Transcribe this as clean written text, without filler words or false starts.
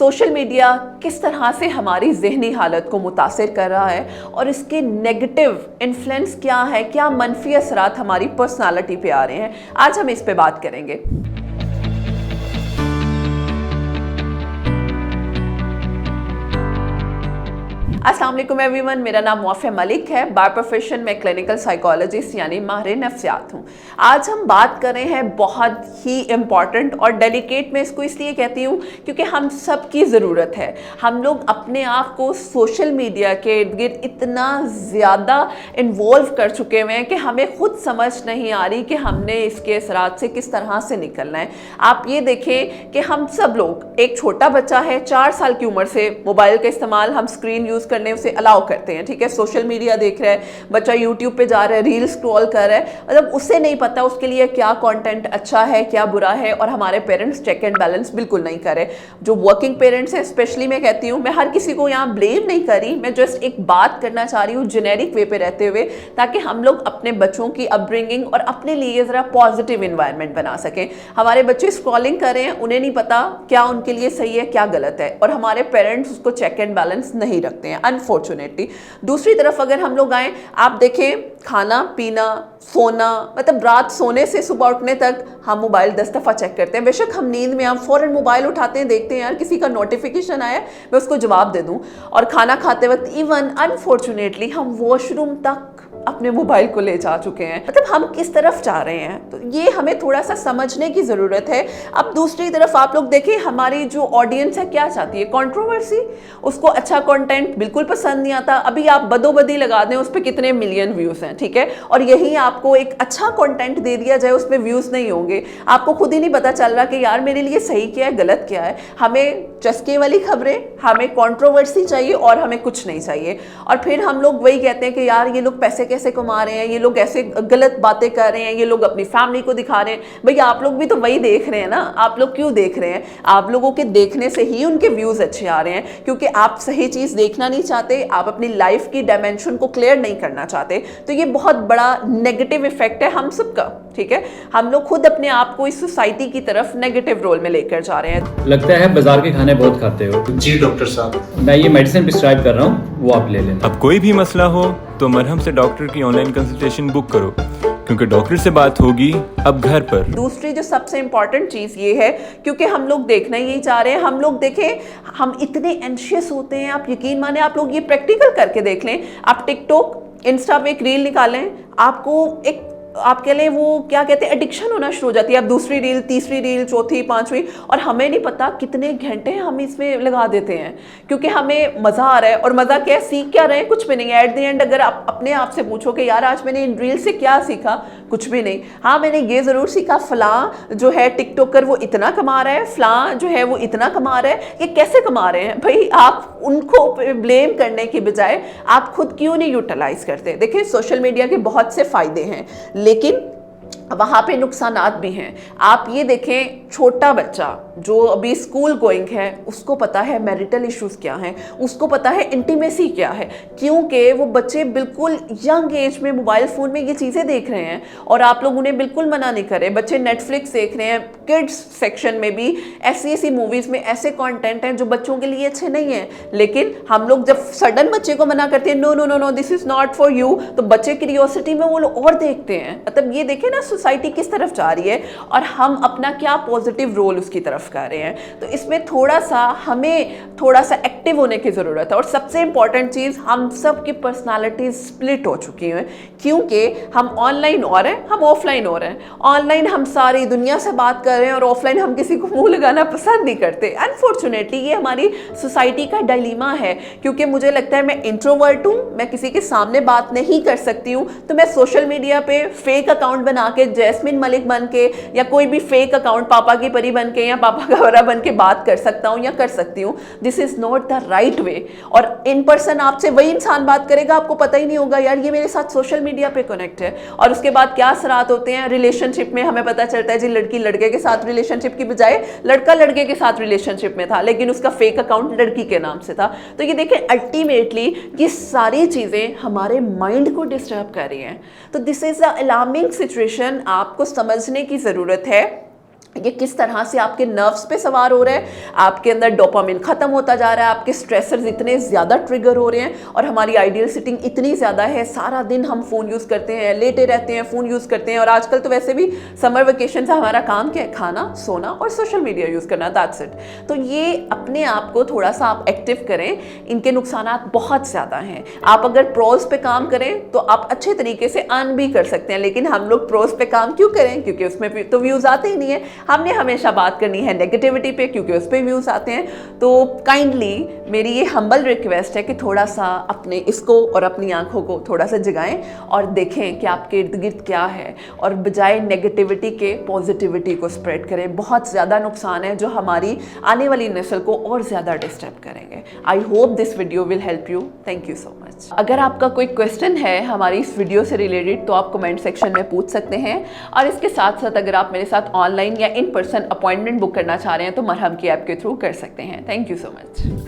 Social media किस तरह से हमारी ज़हनी हालत को मुतासिर कर रहा है और इसके नेगेटिव इन्फ्लुएंस क्या है, क्या मनफी असरात हमारी पर्सनालिटी पे आ रहे हैं, आज हम इस पे बात करेंगे। अस्सलाम वालेकुम एवरीवन, मेरा नाम वाफिया मलिक है। बाय प्रोफेशन में क्लिनिकल साइकोलॉजिस्ट यानी माहिर नफ्सियात हूँ। आज हम बात कर रहे हैं बहुत ही इम्पॉर्टेंट और डेलिकेट, मैं इसको इसलिए कहती हूँ क्योंकि हम सब की ज़रूरत है। हम लोग अपने आप को सोशल मीडिया के इर्द गिर्द इतना ज़्यादा इन्वॉल्व कर चुके हुए हैं कि हमें खुद समझ नहीं आ रही कि हमने इसके असरात से किस तरह से निकलना है। आप ये देखें कि हम सब लोग, एक छोटा बच्चा है 4 साल की उम्र से मोबाइल का इस्तेमाल, हम स्क्रीन यूज़ करने उसे अलाउ करते हैं, ठीक है। सोशल मीडिया देख रहा है बच्चा, यूट्यूब पे जा रहा है, रील स्क्रॉल कर रहा है, मतलब उसे नहीं पता उसके लिए क्या कंटेंट अच्छा है क्या बुरा है, और हमारे पेरेंट्स चेक एंड बैलेंस बिल्कुल नहीं करे। जो वर्किंग पेरेंट्स हैं स्पेशली, मैं कहती हूँ, मैं हर किसी को यहाँ ब्लेम नहीं कर रही, मैं जस्ट एक बात करना चाह रही हूँ जेनेरिक वे पे रहते हुए, ताकि हम लोग अपने बच्चों की अपब्रिंगिंग और अपने लिए ज़रा पॉजिटिव इन्वायरमेंट बना सकें। हमारे बच्चे स्क्रॉलिंग कर रहे हैं, उन्हें नहीं पता क्या उनके लिए सही है क्या गलत है, और हमारे पेरेंट्स उसको चेक एंड बैलेंस नहीं रखते हैं अनफॉर्चुनेटली। दूसरी तरफ अगर हम लोग आए, आप देखें खाना पीना सोना, मतलब रात सोने से सुबह उठने तक हम मोबाइल 10 दफ़ा चेक करते हैं। बेशक हम नींद में, हम फ़ौरन मोबाइल उठाते हैं, देखते हैं यार किसी का नोटिफिकेशन आया मैं उसको जवाब दे दूं, और खाना खाते वक्त इवन अनफॉर्चुनेटली हम वॉशरूम तक अपने मोबाइल को ले जा चुके हैं। मतलब हम किस तरफ जा रहे हैं, तो ये हमें थोड़ा सा समझने की ज़रूरत है। अब दूसरी तरफ आप लोग देखें, हमारी जो ऑडियंस है क्या चाहती है, कंट्रोवर्सी, उसको अच्छा कंटेंट बिल्कुल पसंद नहीं आता। अभी आप बदोबदी लगा दें, उस पर कितने मिलियन व्यूज़ हैं, ठीक है, और यही आपको एक अच्छा कंटेंट दे दिया जाए, उस पर व्यूज़ नहीं होंगे, आपको खुद ही नहीं पता चल रहा कि यार मेरे लिए सही क्या है गलत क्या है। हमें चस्के वाली खबरें, हमें कंट्रोवर्सी चाहिए और हमें कुछ नहीं चाहिए। और फिर हम लोग वही कहते हैं कि यार ये लोग पैसे कैसे कमा रहे हैं, ये लोग ऐसे गलत बातें कर रहे हैं, ये लोग अपनी फैमिली को दिखा रहे हैं। भैया आप लोग भी तो वही देख रहे हैं ना, आप लोग क्यों देख रहे हैं? आप लोगों के देखने से ही उनके व्यूज़ अच्छे आ रहे हैं, क्योंकि आप सही चीज़ देखना नहीं चाहते, आप अपनी लाइफ की डायमेंशन को क्लियर नहीं करना चाहते। तो ये बहुत बड़ा नेगेटिव इफेक्ट है हम सबका, ठीक है। हम लोग खुद अपने आप को इस सोसाइटी की तरफ नेगेटिव रोल में लेकर जा रहे हैं। लगता है बाजार के खाने बहुत खाते हो। जी डॉक्टर साहब, मैं ये मेडिसिन प्रिस्क्राइब कर रहा हूँ, वो आप ले लेना। अब कोई भी मसला हो तो मरहम से डॉक्टर की ऑनलाइन कंसल्टेशन बुक करो, क्योंकि डॉक्टर से बात होगी अब घर पर। दूसरी जो सबसे इंपॉर्टेंट चीज़ ये है, क्योंकि हम लोग देखना यही चाह रहे हैं, हम लोग देखें हम इतने एंशियस होते हैं, आप यकीन माने, आप लोग ये प्रैक्टिकल करके देख लें। आप टिकटॉक इंस्टा पे एक रील निकालें, आपको एक आपके लिए वो क्या कहते हैं एडिक्शन होना शुरू हो जाती है। अब दूसरी रील, तीसरी रील, चौथी, पांचवी, और हमें नहीं पता कितने घंटे हम इसमें लगा देते हैं, क्योंकि हमें मज़ा आ रहा है। और मज़ा क्या है, सीख क्या रहे हैं, कुछ भी नहीं। एट द एंड अगर आप अपने आप से पूछो कि यार आज मैंने इन रील से क्या सीखा, कुछ भी नहीं। हाँ मैंने ये ज़रूर सीखा, फ़लाँ जो है टिकटॉकर वो इतना कमा रहा है, फ़लाँ जो है वो इतना कमा रहा है, ये कैसे कमा रहे हैं। भाई आप उनको ब्लेम करने की बजाय आप खुद क्यों नहीं यूटिलाइज करते। देखिए सोशल मीडिया के बहुत से फ़ायदे हैं, लेकिन वहाँ पे नुकसानात भी हैं। आप ये देखें, छोटा बच्चा जो अभी स्कूल गोइंग है, उसको पता है मैरिटल इश्यूज़ क्या हैं, उसको पता है इंटीमेसी क्या है, क्योंकि वो बच्चे बिल्कुल यंग एज में मोबाइल फ़ोन में ये चीज़ें देख रहे हैं। और आप लोग उन्हें बिल्कुल मना नहीं करें, बच्चे नेटफ्लिक्स देख रहे हैं, किड्स सेक्शन में भी ऐसी ऐसी मूवीज़ में ऐसे कंटेंट हैं जो बच्चों के लिए अच्छे नहीं हैं। लेकिन हम लोग जब सडन बच्चे को मना करते हैं, no no no no this is not for you, तो बच्चे क्यूरियोसिटी में वो लोग और देखते हैं। मतलब ये देखें ना सोसाइटी किस तरफ जा रही है और हम अपना क्या पॉजिटिव रोल उसकी तरफ कर रहे हैं। तो इसमें हमें थोड़ा सा एक्टिव होने की ज़रूरत है। और सबसे इंपॉर्टेंट चीज़, हम सब की पर्सनालिटी स्प्लिट हो चुकी हैं, क्योंकि हम ऑनलाइन हो रहे हैं, हम ऑफलाइन हो रहे हैं। ऑनलाइन हम सारी दुनिया से बात कर रहे हैं और ऑफलाइन हम किसी को मुंह लगाना पसंद नहीं करते। अनफॉर्चुनेटली ये हमारी सोसाइटी का डायलेमा है, क्योंकि मुझे लगता है मैं इंट्रोवर्ट हूँ, मैं किसी के सामने बात नहीं कर सकती हूँ, तो मैं सोशल मीडिया पे फेक अकाउंट बना के, जैस्मिन मलिक बन के, या कोई भी फेक अकाउंट पापा की परी बन के या पापा का बड़ा बन के बात कर सकता हूँ या कर सकती हूँ। This is not the right way. और इन पर्सन आपसे वही इंसान बात करेगा, आपको पता ही नहीं होगा यार ये मेरे साथ सोशल मीडिया पे कनेक्ट है। और उसके बाद क्या असरात होते हैं रिलेशनशिप में, हमें पता चलता है जी लड़की लड़के के साथ रिलेशनशिप की बजाय लड़का लड़के के साथ रिलेशनशिप में था, लेकिन उसका फेक अकाउंट लड़की के नाम से था। तो ये देखें अल्टीमेटली ये सारी चीज़ें हमारे माइंड को डिस्टर्ब कर रही हैं। तो this is a alarming situation, आपको समझने की ज़रूरत है। ये किस तरह से आपके नर्व्स पे सवार हो रहा है, आपके अंदर डोपामिन खत्म होता जा रहा है, आपके स्ट्रेसर्स इतने ज़्यादा ट्रिगर हो रहे हैं और हमारी आइडियल सिटिंग इतनी ज़्यादा है, सारा दिन हम फ़ोन यूज़ करते हैं, लेटे रहते हैं, फ़ोन यूज़ करते हैं। और आजकल तो वैसे भी समर वेकेशन से हमारा काम क्या है, खाना, सोना और सोशल मीडिया यूज़ करना, दैट्स इट। तो ये अपने आप को थोड़ा सा आप एक्टिव करें, इनके नुकसान बहुत ज़्यादा हैं। आप अगर प्रोज पे काम करें तो आप अच्छे तरीके से अर्न भी कर सकते हैं, लेकिन हम लोग प्रोज पे काम क्यों करें, क्योंकि उसमें तो व्यूज़ आते ही नहीं है। हमने हमेशा बात करनी है नेगेटिविटी पे, क्योंकि उस पर व्यूज आते हैं। तो काइंडली मेरी ये हम्बल रिक्वेस्ट है कि थोड़ा सा अपने इसको और अपनी आंखों को थोड़ा सा जगाएं और देखें कि आपके इर्द गिर्द क्या है, और बजाय नेगेटिविटी के पॉजिटिविटी को स्प्रेड करें। बहुत ज़्यादा नुकसान है जो हमारी आने वाली नस्ल को और ज़्यादा डिस्टर्ब करेंगे। I hope this video will help you. Thank you so much. अगर आपका कोई क्वेश्चन है हमारी इस वीडियो से रिलेटेड तो आप कमेंट सेक्शन में पूछ सकते हैं, और इसके साथ साथ अगर आप मेरे साथ ऑनलाइन या इन पर्सन अपॉइंटमेंट बुक करना चाह रहे हैं तो मरहम की ऐप के थ्रू कर सकते हैं। Thank you so much.